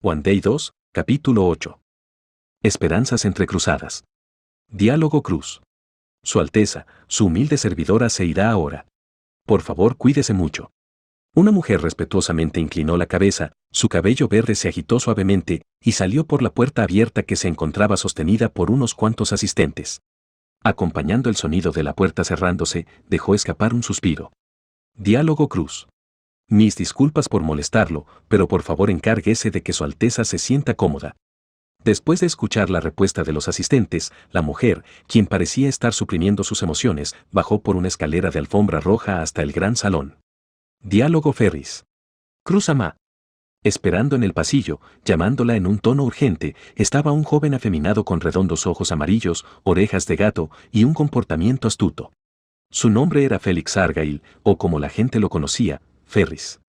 One Day 2, capítulo 8. Esperanzas entrecruzadas. Diálogo Cruz. Su Alteza, su humilde servidora se irá ahora. Por favor, cuídese mucho. Una mujer respetuosamente inclinó la cabeza, su cabello verde se agitó suavemente y salió por la puerta abierta que se encontraba sostenida por unos cuantos asistentes. Acompañando el sonido de la puerta cerrándose, dejó escapar un suspiro. Diálogo Cruz. Mis disculpas por molestarlo, pero por favor encárguese de que Su Alteza se sienta cómoda. Después de escuchar la respuesta de los asistentes, la mujer, quien parecía estar suprimiendo sus emociones, bajó por una escalera de alfombra roja hasta el gran salón. Diálogo Ferris. Cruz Amá. Esperando en el pasillo, llamándola en un tono urgente, estaba un joven afeminado con redondos ojos amarillos, orejas de gato y un comportamiento astuto. Su nombre era Félix Argyle, o como la gente lo conocía, Ferris.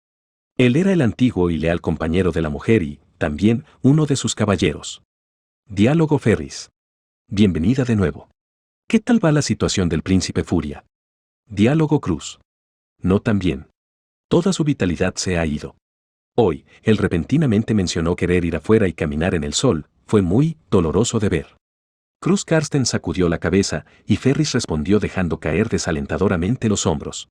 Él era el antiguo y leal compañero de la mujer y, también, uno de sus caballeros. Diálogo Ferris. Bienvenida de nuevo. ¿Qué tal va la situación del príncipe Furia? Diálogo Cruz. No tan bien. Toda su vitalidad se ha ido. Hoy, él repentinamente mencionó querer ir afuera y caminar en el sol, fue muy doloroso de ver. Cruz Carsten sacudió la cabeza y Ferris respondió dejando caer desalentadoramente los hombros.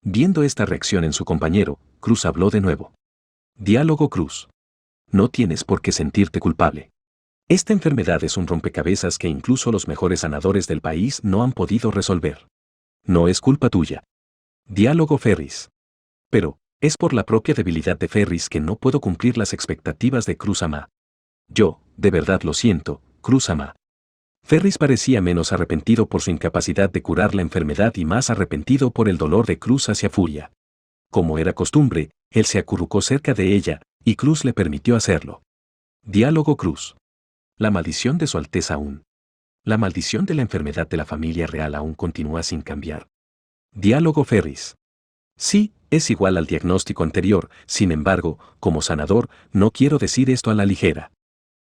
Viendo esta reacción en su compañero, Cruz habló de nuevo. Diálogo Cruz. No tienes por qué sentirte culpable. Esta enfermedad es un rompecabezas que incluso los mejores sanadores del país no han podido resolver. No es culpa tuya. Diálogo Ferris. Pero, es por la propia debilidad de Ferris que no puedo cumplir las expectativas de Cruz Amá. Yo, de verdad lo siento, Cruz Amá. Ferris parecía menos arrepentido por su incapacidad de curar la enfermedad y más arrepentido por el dolor de Cruz hacia Furia. Como era costumbre, él se acurrucó cerca de ella, y Cruz le permitió hacerlo. Diálogo Cruz. La maldición de Su Alteza aún. La maldición de la enfermedad de la familia real aún continúa sin cambiar. Diálogo Ferris. Sí, es igual al diagnóstico anterior, sin embargo, como sanador, no quiero decir esto a la ligera.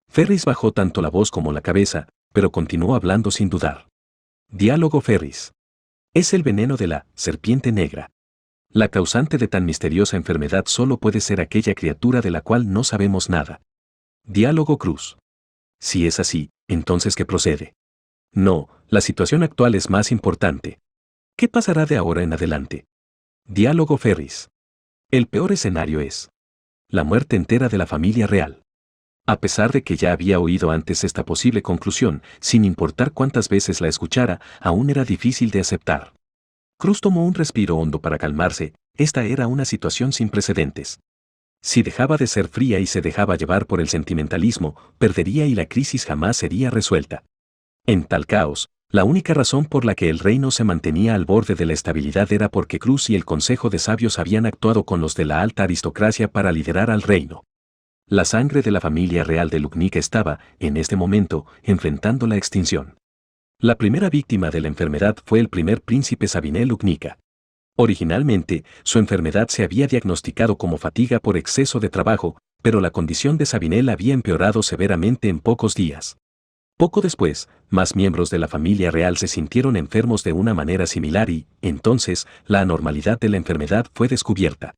Ferris bajó tanto la voz como la cabeza, pero continuó hablando sin dudar. Diálogo Ferris. Es el veneno de la serpiente negra. La causante de tan misteriosa enfermedad solo puede ser aquella criatura de la cual no sabemos nada. Diálogo Cruz. Si es así, entonces ¿qué procede? No, la situación actual es más importante. ¿Qué pasará de ahora en adelante? Diálogo Ferris. El peor escenario es la muerte entera de la familia real. A pesar de que ya había oído antes esta posible conclusión, sin importar cuántas veces la escuchara, aún era difícil de aceptar. Cruz tomó un respiro hondo para calmarse, esta era una situación sin precedentes. Si dejaba de ser fría y se dejaba llevar por el sentimentalismo, perdería y la crisis jamás sería resuelta. En tal caos, la única razón por la que el reino se mantenía al borde de la estabilidad era porque Cruz y el Consejo de Sabios habían actuado con los de la alta aristocracia para liderar al reino. La sangre de la familia real de Lugnica estaba, en este momento, enfrentando la extinción. La primera víctima de la enfermedad fue el primer príncipe Sabine Lugnica. Originalmente, su enfermedad se había diagnosticado como fatiga por exceso de trabajo, pero la condición de Sabinel había empeorado severamente en pocos días. Poco después, más miembros de la familia real se sintieron enfermos de una manera similar y, entonces, la anormalidad de la enfermedad fue descubierta.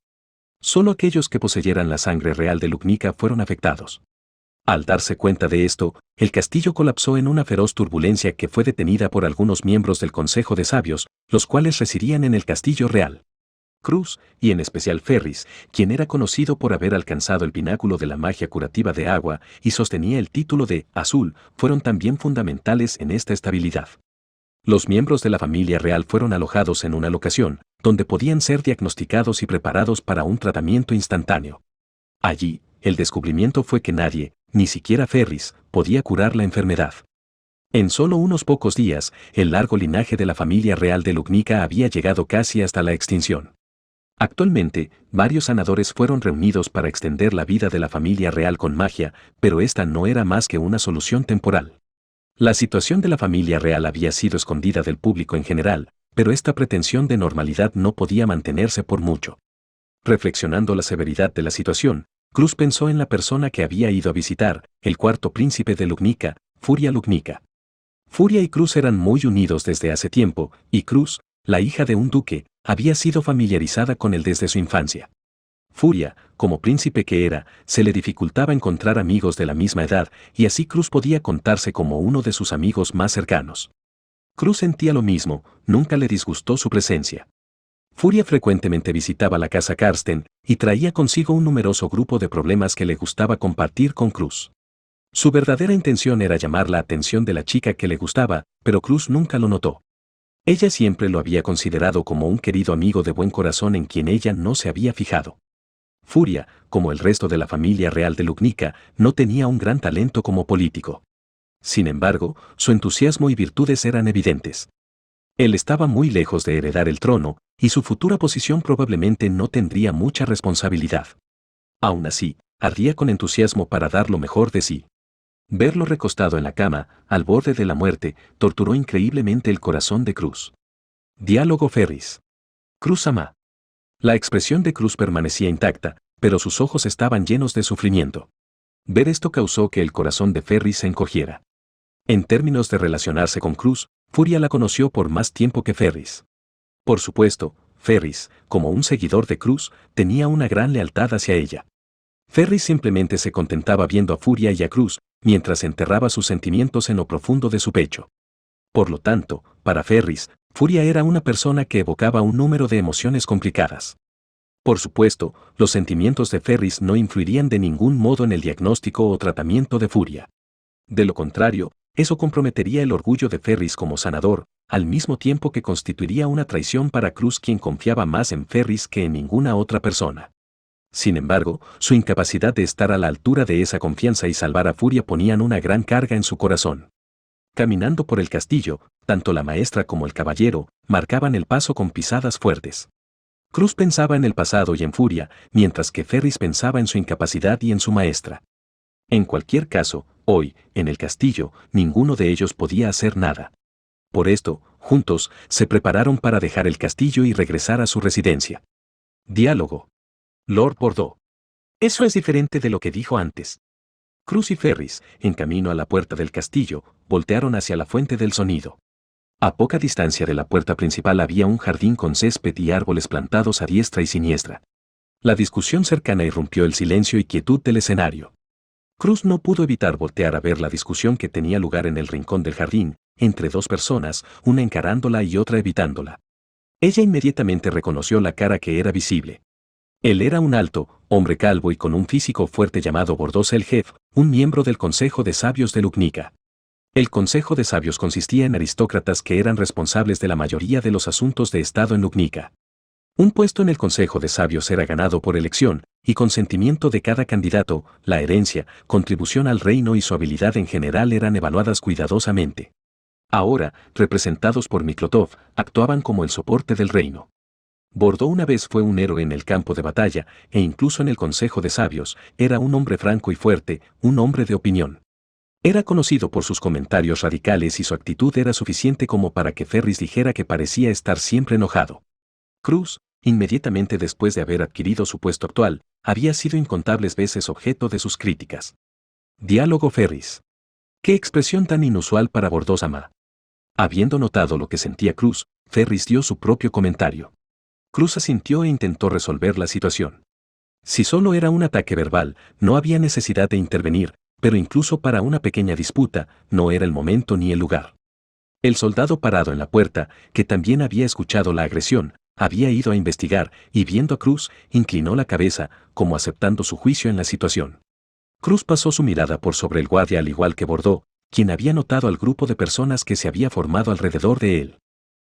Solo aquellos que poseyeran la sangre real de Lugnica fueron afectados. Al darse cuenta de esto, el castillo colapsó en una feroz turbulencia que fue detenida por algunos miembros del Consejo de Sabios, los cuales residían en el castillo real. Cruz, y en especial Ferris, quien era conocido por haber alcanzado el pináculo de la magia curativa de agua y sostenía el título de Azul, fueron también fundamentales en esta estabilidad. Los miembros de la familia real fueron alojados en una locación, donde podían ser diagnosticados y preparados para un tratamiento instantáneo. Allí, el descubrimiento fue que nadie, ni siquiera Ferris, podía curar la enfermedad. En solo unos pocos días, el largo linaje de la familia real de Lugnica había llegado casi hasta la extinción. Actualmente, varios sanadores fueron reunidos para extender la vida de la familia real con magia, pero esta no era más que una solución temporal. La situación de la familia real había sido escondida del público en general, pero esta pretensión de normalidad no podía mantenerse por mucho. Reflexionando la severidad de la situación, Cruz pensó en la persona que había ido a visitar, el cuarto príncipe de Lugnica, Furia Lugnica. Furia y Cruz eran muy unidos desde hace tiempo, y Cruz, la hija de un duque, había sido familiarizada con él desde su infancia. Furia, como príncipe que era, se le dificultaba encontrar amigos de la misma edad, y así Cruz podía contarse como uno de sus amigos más cercanos. Cruz sentía lo mismo, nunca le disgustó su presencia. Furia frecuentemente visitaba la casa Karsten, y traía consigo un numeroso grupo de problemas que le gustaba compartir con Cruz. Su verdadera intención era llamar la atención de la chica que le gustaba, pero Cruz nunca lo notó. Ella siempre lo había considerado como un querido amigo de buen corazón en quien ella no se había fijado. Furia, como el resto de la familia real de Lugnica, no tenía un gran talento como político. Sin embargo, su entusiasmo y virtudes eran evidentes. Él estaba muy lejos de heredar el trono, y su futura posición probablemente no tendría mucha responsabilidad. Aún así, ardía con entusiasmo para dar lo mejor de sí. Verlo recostado en la cama, al borde de la muerte, torturó increíblemente el corazón de Cruz. Diálogo Ferris. Cruz ama. La expresión de Cruz permanecía intacta, pero sus ojos estaban llenos de sufrimiento. Ver esto causó que el corazón de Ferris se encogiera. En términos de relacionarse con Cruz, Furia la conoció por más tiempo que Ferris. Por supuesto, Ferris, como un seguidor de Cruz, tenía una gran lealtad hacia ella. Ferris simplemente se contentaba viendo a Furia y a Cruz, mientras enterraba sus sentimientos en lo profundo de su pecho. Por lo tanto, para Ferris, Furia era una persona que evocaba un número de emociones complicadas. Por supuesto, los sentimientos de Ferris no influirían de ningún modo en el diagnóstico o tratamiento de Furia. De lo contrario, eso comprometería el orgullo de Ferris como sanador, al mismo tiempo que constituiría una traición para Cruz, quien confiaba más en Ferris que en ninguna otra persona. Sin embargo, su incapacidad de estar a la altura de esa confianza y salvar a Furia ponían una gran carga en su corazón. Caminando por el castillo, tanto la maestra como el caballero marcaban el paso con pisadas fuertes. Cruz pensaba en el pasado y en Furia, mientras que Ferris pensaba en su incapacidad y en su maestra. En cualquier caso, hoy, en el castillo, ninguno de ellos podía hacer nada. Por esto, juntos, se prepararon para dejar el castillo y regresar a su residencia. Diálogo. Lord Bordeaux. Eso es diferente de lo que dijo antes. Cruz y Ferris, en camino a la puerta del castillo, voltearon hacia la fuente del sonido. A poca distancia de la puerta principal había un jardín con césped y árboles plantados a diestra y siniestra. La discusión cercana irrumpió el silencio y quietud del escenario. Cruz no pudo evitar voltear a ver la discusión que tenía lugar en el rincón del jardín, entre dos personas, una encarándola y otra evitándola. Ella inmediatamente reconoció la cara que era visible. Él era un alto, hombre calvo y con un físico fuerte llamado Bordeaux el Jefe, un miembro del Consejo de Sabios de Lugnica. El Consejo de Sabios consistía en aristócratas que eran responsables de la mayoría de los asuntos de Estado en Lugnica. Un puesto en el Consejo de Sabios era ganado por elección, y consentimiento de cada candidato, la herencia, contribución al reino y su habilidad en general eran evaluadas cuidadosamente. Ahora, representados por Miklotov, actuaban como el soporte del reino. Bordeaux una vez fue un héroe en el campo de batalla, e incluso en el Consejo de Sabios, era un hombre franco y fuerte, un hombre de opinión. Era conocido por sus comentarios radicales y su actitud era suficiente como para que Ferris dijera que parecía estar siempre enojado. Cruz, inmediatamente después de haber adquirido su puesto actual, había sido incontables veces objeto de sus críticas. Diálogo Ferris. ¡Qué expresión tan inusual para Bordeaux ama! Habiendo notado lo que sentía Cruz, Ferris dio su propio comentario. Cruz asintió e intentó resolver la situación. Si solo era un ataque verbal, no había necesidad de intervenir, pero incluso para una pequeña disputa, no era el momento ni el lugar. El soldado parado en la puerta, que también había escuchado la agresión, había ido a investigar y viendo a Cruz, inclinó la cabeza, como aceptando su juicio en la situación. Cruz pasó su mirada por sobre el guardia al igual que Bordeaux, quien había notado al grupo de personas que se había formado alrededor de él.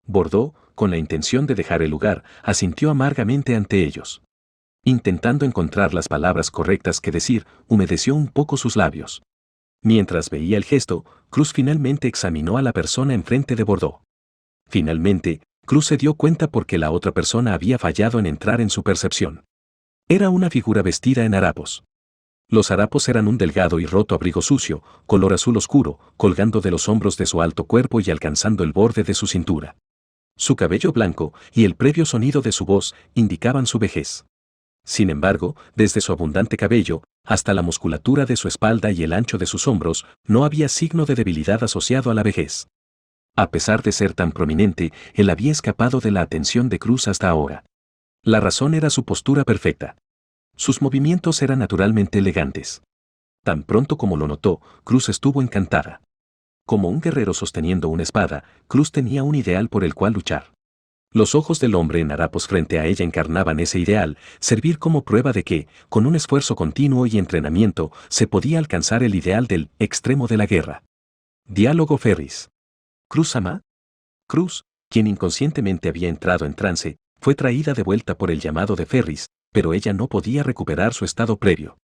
Bordeaux, con la intención de dejar el lugar, asintió amargamente ante ellos. Intentando encontrar las palabras correctas que decir, humedeció un poco sus labios. Mientras veía el gesto, Cruz finalmente examinó a la persona enfrente de Bordeaux. Finalmente, Cruz se dio cuenta porque la otra persona había fallado en entrar en su percepción. Era una figura vestida en harapos. Los harapos eran un delgado y roto abrigo sucio, color azul oscuro, colgando de los hombros de su alto cuerpo y alcanzando el borde de su cintura. Su cabello blanco y el previo sonido de su voz indicaban su vejez. Sin embargo, desde su abundante cabello, hasta la musculatura de su espalda y el ancho de sus hombros, no había signo de debilidad asociado a la vejez. A pesar de ser tan prominente, él había escapado de la atención de Cruz hasta ahora. La razón era su postura perfecta. Sus movimientos eran naturalmente elegantes. Tan pronto como lo notó, Cruz estuvo encantada. Como un guerrero sosteniendo una espada, Cruz tenía un ideal por el cual luchar. Los ojos del hombre en harapos frente a ella encarnaban ese ideal, servir como prueba de que, con un esfuerzo continuo y entrenamiento, se podía alcanzar el ideal del extremo de la guerra. Diálogo Ferris. ¿Cruz ama? Cruz, quien inconscientemente había entrado en trance, fue traída de vuelta por el llamado de Ferris, pero ella no podía recuperar su estado previo.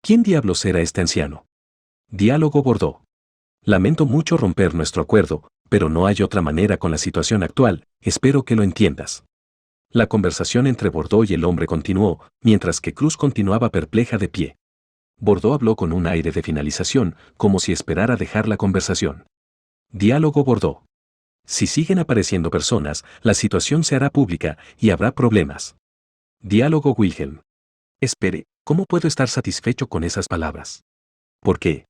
¿Quién diablos era este anciano? Diálogo Bordeaux. Lamento mucho romper nuestro acuerdo, pero no hay otra manera con la situación actual, espero que lo entiendas. La conversación entre Bordeaux y el hombre continuó, mientras que Cruz continuaba perpleja de pie. Bordeaux habló con un aire de finalización, como si esperara dejar la conversación. Diálogo Bordeaux. Si siguen apareciendo personas, la situación se hará pública y habrá problemas. Diálogo Wilhelm. Espere, ¿cómo puedo estar satisfecho con esas palabras? ¿Por qué?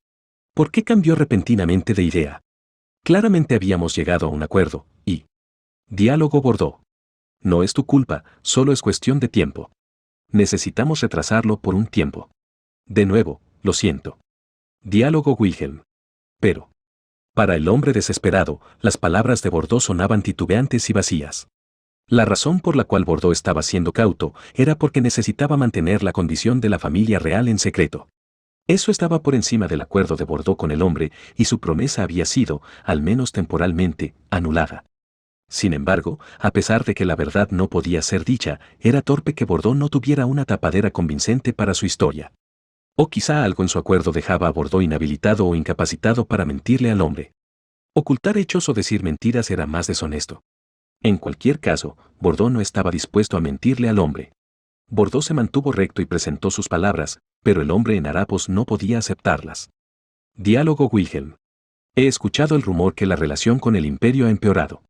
¿Por qué cambió repentinamente de idea? Claramente habíamos llegado a un acuerdo, y... Diálogo Bordeaux. No es tu culpa, solo es cuestión de tiempo. Necesitamos retrasarlo por un tiempo. De nuevo, lo siento. Diálogo Wilhelm. Pero... Para el hombre desesperado, las palabras de Bordeaux sonaban titubeantes y vacías. La razón por la cual Bordeaux estaba siendo cauto era porque necesitaba mantener la condición de la familia real en secreto. Eso estaba por encima del acuerdo de Bordeaux con el hombre, y su promesa había sido, al menos temporalmente, anulada. Sin embargo, a pesar de que la verdad no podía ser dicha, era torpe que Bordeaux no tuviera una tapadera convincente para su historia. O quizá algo en su acuerdo dejaba a Bordeaux inhabilitado o incapacitado para mentirle al hombre. Ocultar hechos o decir mentiras era más deshonesto. En cualquier caso, Bordeaux no estaba dispuesto a mentirle al hombre. Bordeaux se mantuvo recto y presentó sus palabras, pero el hombre en harapos no podía aceptarlas. Diálogo Wilhelm. He escuchado el rumor que la relación con el imperio ha empeorado.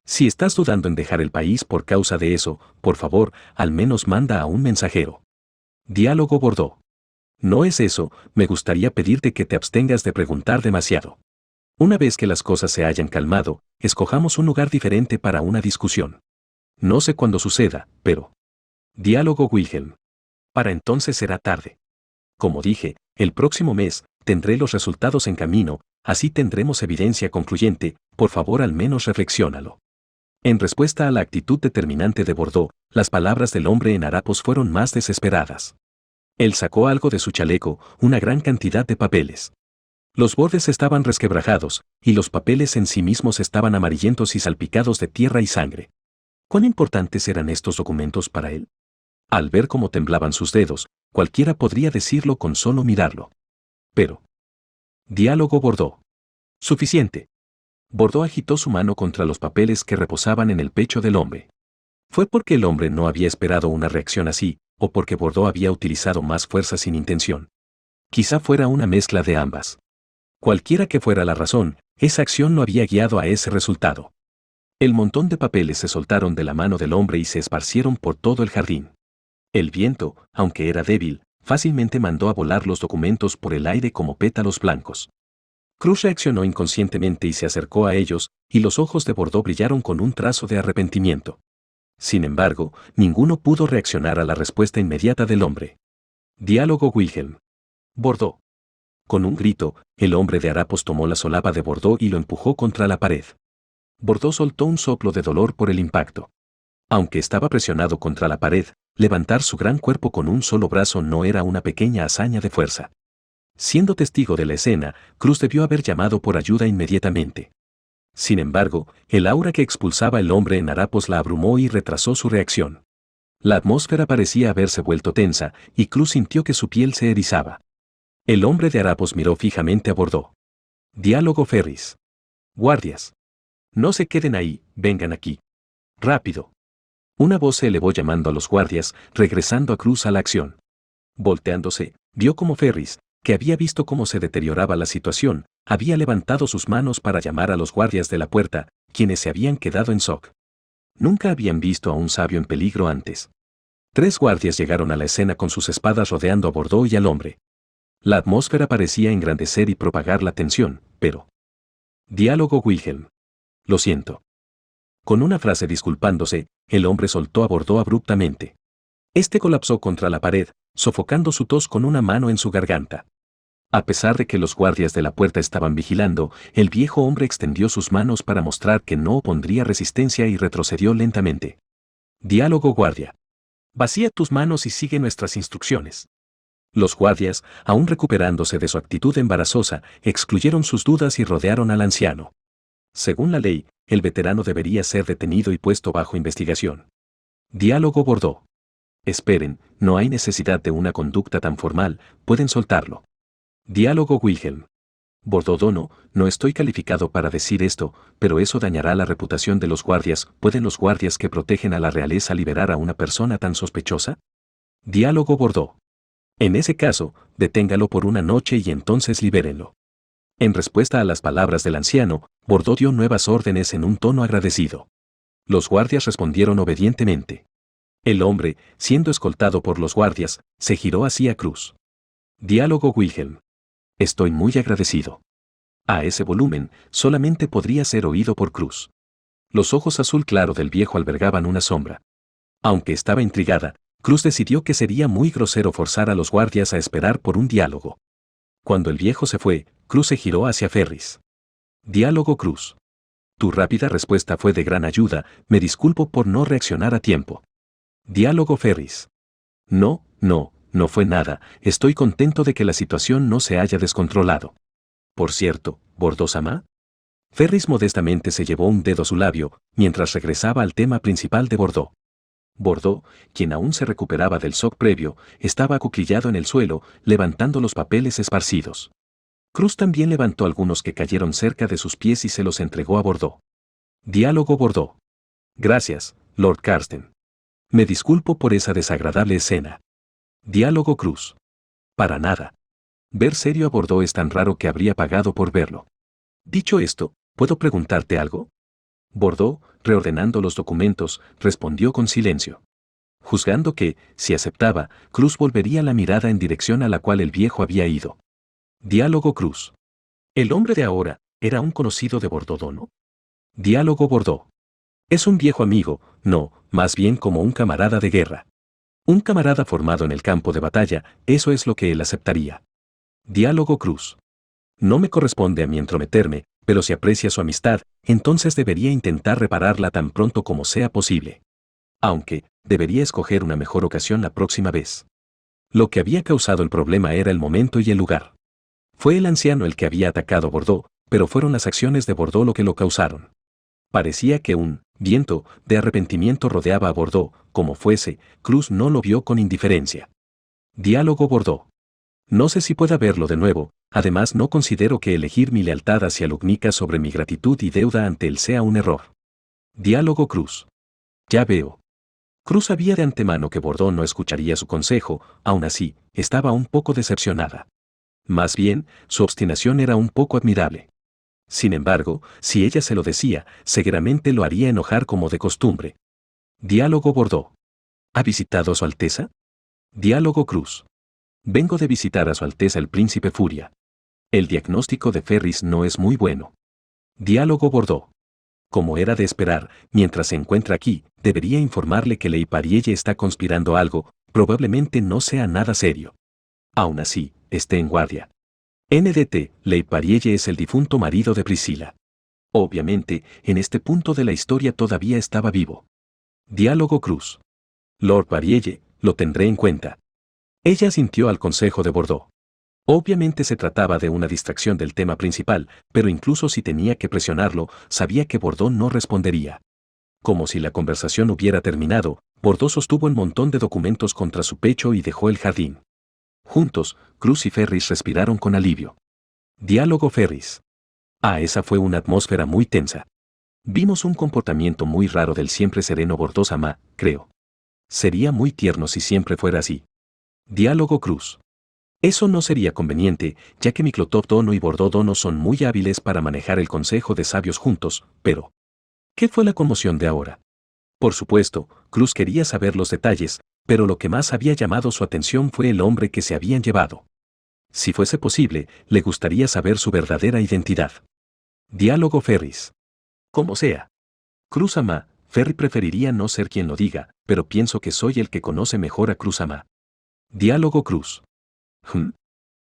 Si estás dudando en dejar el país por causa de eso, por favor, al menos manda a un mensajero. Diálogo Bordeaux. No es eso, me gustaría pedirte que te abstengas de preguntar demasiado. Una vez que las cosas se hayan calmado, escojamos un lugar diferente para una discusión. No sé cuándo suceda, pero... Diálogo Wilhelm. Para entonces será tarde. Como dije, el próximo mes, tendré los resultados en camino, así tendremos evidencia concluyente, por favor al menos reflexiónalo. En respuesta a la actitud determinante de Bordeaux, las palabras del hombre en harapos fueron más desesperadas. Él sacó algo de su chaleco, una gran cantidad de papeles. Los bordes estaban resquebrajados, y los papeles en sí mismos estaban amarillentos y salpicados de tierra y sangre. ¿Cuán importantes eran estos documentos para él? Al ver cómo temblaban sus dedos, cualquiera podría decirlo con solo mirarlo. Pero... Diálogo Bordeaux. Suficiente. Bordeaux agitó su mano contra los papeles que reposaban en el pecho del hombre. ¿Fue porque el hombre no había esperado una reacción así, o porque Bordeaux había utilizado más fuerza sin intención? Quizá fuera una mezcla de ambas. Cualquiera que fuera la razón, esa acción no había guiado a ese resultado. El montón de papeles se soltaron de la mano del hombre y se esparcieron por todo el jardín. El viento, aunque era débil, fácilmente mandó a volar los documentos por el aire como pétalos blancos. Cruz reaccionó inconscientemente y se acercó a ellos, y los ojos de Bordeaux brillaron con un trazo de arrepentimiento. Sin embargo, ninguno pudo reaccionar a la respuesta inmediata del hombre. Diálogo Wilhelm. Bordeaux. Con un grito, el hombre de harapos tomó la solapa de Bordeaux y lo empujó contra la pared. Bordeaux soltó un soplo de dolor por el impacto. Aunque estaba presionado contra la pared, levantar su gran cuerpo con un solo brazo no era una pequeña hazaña de fuerza. Siendo testigo de la escena, Cruz debió haber llamado por ayuda inmediatamente. Sin embargo, el aura que expulsaba el hombre en harapos la abrumó y retrasó su reacción. La atmósfera parecía haberse vuelto tensa, y Cruz sintió que su piel se erizaba. El hombre de harapos miró fijamente a Bordeaux. Diálogo Ferris. Guardias. No se queden ahí, vengan aquí. Rápido. Una voz se elevó llamando a los guardias, regresando a Cruz a la acción. Volteándose, vio como Ferris, que había visto cómo se deterioraba la situación, había levantado sus manos para llamar a los guardias de la puerta, quienes se habían quedado en shock. Nunca habían visto a un sabio en peligro antes. 3 guardias llegaron a la escena con sus espadas rodeando a Bordeaux y al hombre. La atmósfera parecía engrandecer y propagar la tensión, pero... Diálogo Wilhelm. Lo siento. Con una frase disculpándose, el hombre soltó a Bordeaux abruptamente. Este colapsó contra la pared, sofocando su tos con una mano en su garganta. A pesar de que los guardias de la puerta estaban vigilando, el viejo hombre extendió sus manos para mostrar que no opondría resistencia y retrocedió lentamente. Diálogo guardia. Vacía tus manos y sigue nuestras instrucciones. Los guardias, aún recuperándose de su actitud embarazosa, excluyeron sus dudas y rodearon al anciano. Según la ley, el veterano debería ser detenido y puesto bajo investigación. Diálogo Bordeaux. Esperen, no hay necesidad de una conducta tan formal, pueden soltarlo. Diálogo Wilhelm. Bordeaux Dono, no estoy calificado para decir esto, pero eso dañará la reputación de los guardias. ¿Pueden los guardias que protegen a la realeza liberar a una persona tan sospechosa? Diálogo Bordeaux. En ese caso, deténgalo por una noche y entonces libérenlo. En respuesta a las palabras del anciano, Bordeaux dio nuevas órdenes en un tono agradecido. Los guardias respondieron obedientemente. El hombre, siendo escoltado por los guardias, se giró hacia Cruz. Diálogo Wilhelm. Estoy muy agradecido. A ese volumen, solamente podría ser oído por Cruz. Los ojos azul claro del viejo albergaban una sombra. Aunque estaba intrigada, Cruz decidió que sería muy grosero forzar a los guardias a esperar por un diálogo. Cuando el viejo se fue, Cruz se giró hacia Ferris. Diálogo Cruz. Tu rápida respuesta fue de gran ayuda, me disculpo por no reaccionar a tiempo. Diálogo Ferris. No fue nada, estoy contento de que la situación no se haya descontrolado. Por cierto, ¿Bordeaux-sama? Ferris modestamente se llevó un dedo a su labio, mientras regresaba al tema principal de Bordeaux. Bordeaux, quien aún se recuperaba del shock previo, estaba acuclillado en el suelo, levantando los papeles esparcidos. Cruz también levantó algunos que cayeron cerca de sus pies y se los entregó a Bordeaux. Diálogo Bordeaux. Gracias, Lord Carsten. Me disculpo por esa desagradable escena. Diálogo Cruz. Para nada. Ver serio a Bordeaux es tan raro que habría pagado por verlo. Dicho esto, ¿puedo preguntarte algo? Bordeaux, reordenando los documentos, respondió con silencio. Juzgando que, si aceptaba, Cruz volvería la mirada en dirección a la cual el viejo había ido. Diálogo Cruz. ¿El hombre de ahora era un conocido de Bordeaux Dono? Diálogo Bordeaux. Es un viejo amigo, no, más bien como un camarada de guerra. Un camarada formado en el campo de batalla, eso es lo que él aceptaría. Diálogo Cruz. No me corresponde a mí entrometerme, pero si aprecia su amistad, entonces debería intentar repararla tan pronto como sea posible. Aunque, debería escoger una mejor ocasión la próxima vez. Lo que había causado el problema era el momento y el lugar. Fue el anciano el que había atacado a Bordeaux, pero fueron las acciones de Bordeaux lo que lo causaron. Parecía que un viento de arrepentimiento rodeaba a Bordeaux, como fuese, Cruz no lo vio con indiferencia. Diálogo Bordeaux. No sé si pueda verlo de nuevo, además no considero que elegir mi lealtad hacia Lugnica sobre mi gratitud y deuda ante él sea un error. Diálogo Cruz. Ya veo. Cruz sabía de antemano que Bordeaux no escucharía su consejo, aún así, estaba un poco decepcionada. Más bien, su obstinación era un poco admirable. Sin embargo, si ella se lo decía, seguramente lo haría enojar como de costumbre. Diálogo Bordeaux. ¿Ha visitado a Su Alteza? Diálogo Cruz. Vengo de visitar a Su Alteza el Príncipe Furia. El diagnóstico de Ferris no es muy bueno. Diálogo Bordeaux. Como era de esperar, mientras se encuentra aquí, debería informarle que Ley Parielle está conspirando algo, probablemente no sea nada serio. Aún así, esté en guardia. NDT, Ley Parielle es el difunto marido de Priscila. Obviamente, en este punto de la historia todavía estaba vivo. Diálogo Cruz. Lord Parielle, lo tendré en cuenta. Ella asintió al consejo de Bordeaux. Obviamente se trataba de una distracción del tema principal, pero incluso si tenía que presionarlo, sabía que Bordeaux no respondería. Como si la conversación hubiera terminado, Bordeaux sostuvo el montón de documentos contra su pecho y dejó el jardín. Juntos, Cruz y Ferris respiraron con alivio. Diálogo Ferris. Esa fue una atmósfera muy tensa. Vimos un comportamiento muy raro del siempre sereno Bordeaux-sama, creo. Sería muy tierno si siempre fuera así. Diálogo Cruz. Eso no sería conveniente, ya que Miklotov Dono y Bordeaux Dono son muy hábiles para manejar el consejo de sabios juntos, pero ¿qué fue la conmoción de ahora? Por supuesto, Cruz quería saber los detalles, pero lo que más había llamado su atención fue el hombre que se habían llevado. Si fuese posible, le gustaría saber su verdadera identidad. Diálogo Ferris. Como sea. Cruz-sama, Ferry preferiría no ser quien lo diga, pero pienso que soy el que conoce mejor a Cruz-sama. Diálogo Cruz.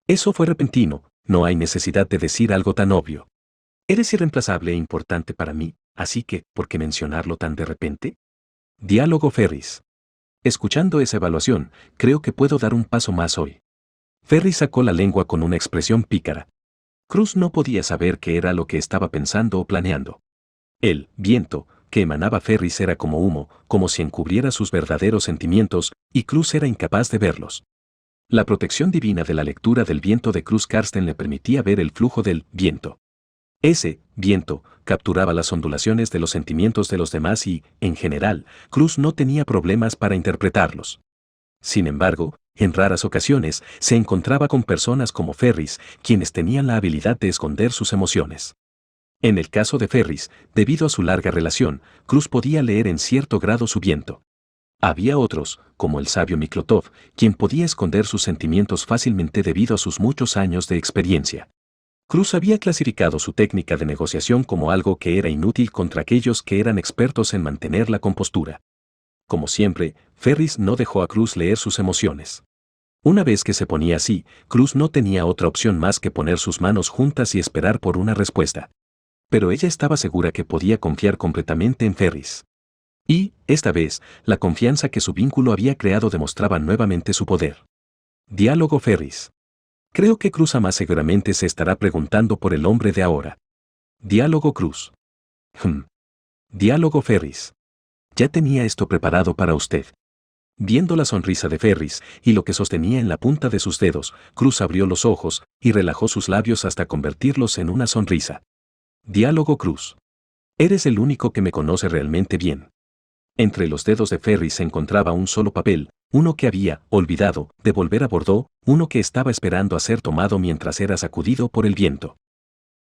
Eso fue repentino, no hay necesidad de decir algo tan obvio. Eres irreemplazable e importante para mí, así que, ¿por qué mencionarlo tan de repente? Diálogo Ferris. Escuchando esa evaluación, creo que puedo dar un paso más hoy. Ferris sacó la lengua con una expresión pícara. Cruz no podía saber qué era lo que estaba pensando o planeando. El viento que emanaba Ferris era como humo, como si encubriera sus verdaderos sentimientos, y Cruz era incapaz de verlos. La protección divina de la lectura del viento de Cruz Karsten le permitía ver el flujo del viento. Ese viento capturaba las ondulaciones de los sentimientos de los demás y, en general, Cruz no tenía problemas para interpretarlos. Sin embargo, en raras ocasiones, se encontraba con personas como Ferris, quienes tenían la habilidad de esconder sus emociones. En el caso de Ferris, debido a su larga relación, Cruz podía leer en cierto grado su viento. Había otros, como el sabio Miklotov, quien podía esconder sus sentimientos fácilmente debido a sus muchos años de experiencia. Cruz había clasificado su técnica de negociación como algo que era inútil contra aquellos que eran expertos en mantener la compostura. Como siempre, Ferris no dejó a Cruz leer sus emociones. Una vez que se ponía así, Cruz no tenía otra opción más que poner sus manos juntas y esperar por una respuesta. Pero ella estaba segura que podía confiar completamente en Ferris. Y, esta vez, la confianza que su vínculo había creado demostraba nuevamente su poder. Diálogo Ferris. Creo que Cruz más seguramente se estará preguntando por el hombre de ahora. Diálogo Cruz. Diálogo Ferris. Ya tenía esto preparado para usted. Viendo la sonrisa de Ferris y lo que sostenía en la punta de sus dedos, Cruz abrió los ojos y relajó sus labios hasta convertirlos en una sonrisa. Diálogo Cruz. Eres el único que me conoce realmente bien. Entre los dedos de Ferris se encontraba un solo papel, uno que había olvidado devolver a Bordeaux, uno que estaba esperando a ser tomado mientras era sacudido por el viento.